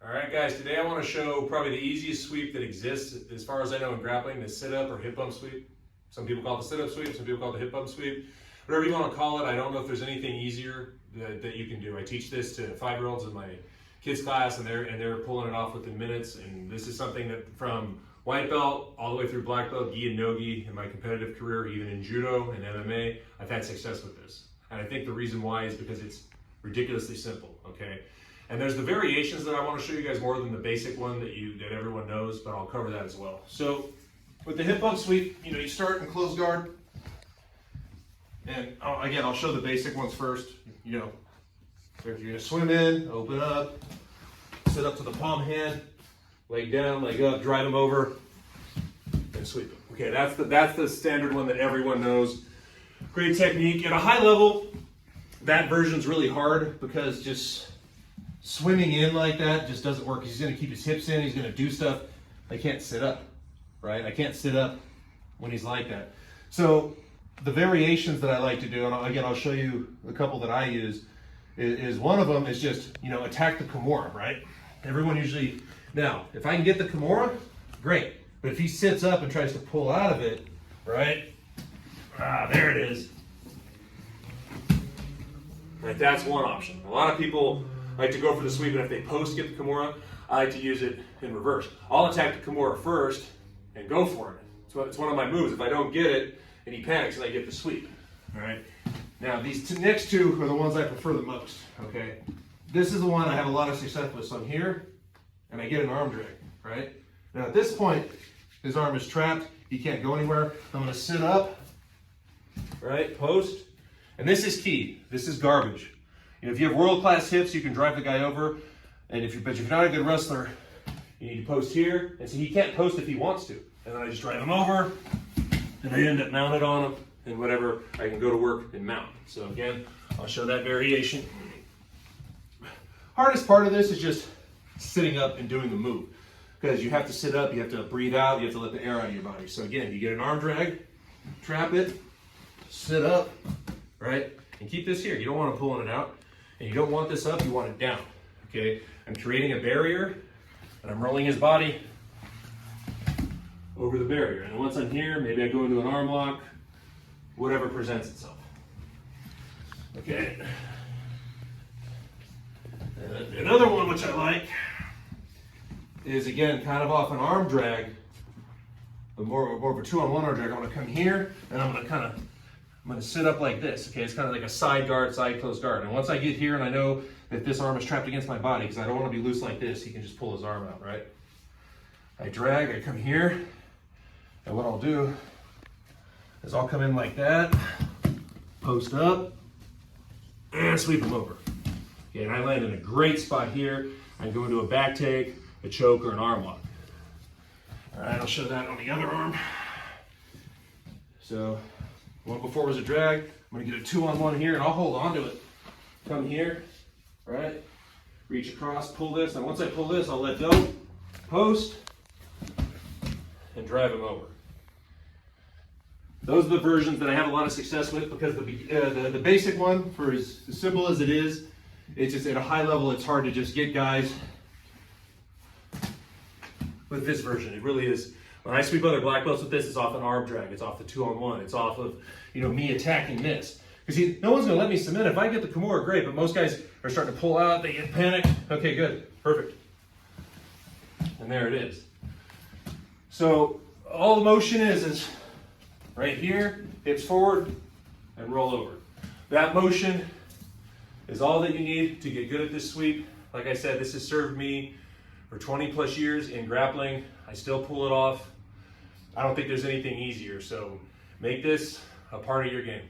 All right, guys, today I want to show probably the easiest sweep that exists, as far as I know in grappling, the sit-up or hip bump sweep. Some people call it the sit-up sweep, some people call it the hip bump sweep. Whatever you want to call it, I don't know if there's anything easier that you can do. I teach this to 5-year-olds in my kids class, and they're pulling it off within minutes, and this is something that from white belt all the way through black belt, gi and no-gi, in my competitive career, even in judo and MMA, I've had success with this. And I think the reason why is because it's ridiculously simple, okay? And there's the variations that I want to show you guys more than the basic one that everyone knows, but I'll cover that as well. So with the hip bump sweep, you start in close guard. And again, I'll show the basic ones first. You're gonna swim in, open up, sit up to the palm hand, leg down, leg up, drive them over, and sweep them. Okay, that's the standard one that everyone knows. Great technique. At a high level, that version's really hard because just swimming in like that just doesn't work. He's gonna keep his hips in, he's gonna do stuff. I can't sit up, right? I can't sit up when he's like that. So the variations that I like to do, and again, I'll show you a couple that I use, is one of them is just, attack the Kimura, right? Everyone usually, now, if I can get the Kimura, great. But if he sits up and tries to pull out of it, right? There it is. Right, that's one option. A lot of people like to go for the sweep, and if they post get the Kimura, I like to use it in reverse. I'll attack the Kimura first and go for it. It's one of my moves. If I don't get it, and he panics, and I get the sweep. All right. Now these next two are the ones I prefer the most. Okay. This is the one I have a lot of success with. So I'm here, and I get an arm drag. Right. Now at this point, his arm is trapped. He can't go anywhere. I'm going to sit up. Right. Post. And this is key. This is garbage. If you have world-class hips, you can drive the guy over. And but if you're not a good wrestler, you need to post here. And so he can't post if he wants to. And then I just drive him over. And I end up mounted on them, and whatever, I can go to work and mount. So again, I'll show that variation. Hardest part of this is just sitting up and doing the move. Because you have to sit up, you have to breathe out, you have to let the air out of your body. So again, you get an arm drag, trap it, sit up, right? And keep this here. You don't want to pull it out. And you don't want this up, you want it down. Okay? I'm creating a barrier, and I'm rolling his body over the barrier. And once I'm here, maybe I go into an arm lock, whatever presents itself. Okay. And another one which I like is, again, kind of off an arm drag, but more of a 2-on-1 arm drag. I'm going to come here, and I'm going to sit up like this. Okay, it's kind of like a side guard, side close guard. And once I get here and I know that this arm is trapped against my body, because I don't want to be loose like this, he can just pull his arm out, right? I drag, I come here. And what I'll do is I'll come in like that, post up, and sweep him over. Okay, and I land in a great spot here. I can go into a back take, a choke, or an arm lock. All right, I'll show that on the other arm. So, one before was a drag. I'm gonna get a 2-on-1 here, and I'll hold on to it. Come here, right? Reach across, pull this, and once I pull this, I'll let go, post, and drive him over. Those are the versions that I have a lot of success with, because the basic one, for as simple as it is, it's just at a high level, it's hard to just get guys with this version. It really is. When I sweep other black belts with this, it's off an arm drag. It's off the 2-on-1. It's off of me attacking this. Because no one's going to let me submit. If I get the Kimura, great, but most guys are starting to pull out. They get panicked. Okay, good. Perfect. And there it is. So all the motion is right here, hips forward, and roll over. That motion is all that you need to get good at this sweep. Like I said, this has served me for 20 plus years in grappling. I still pull it off. I don't think there's anything easier, so make this a part of your game.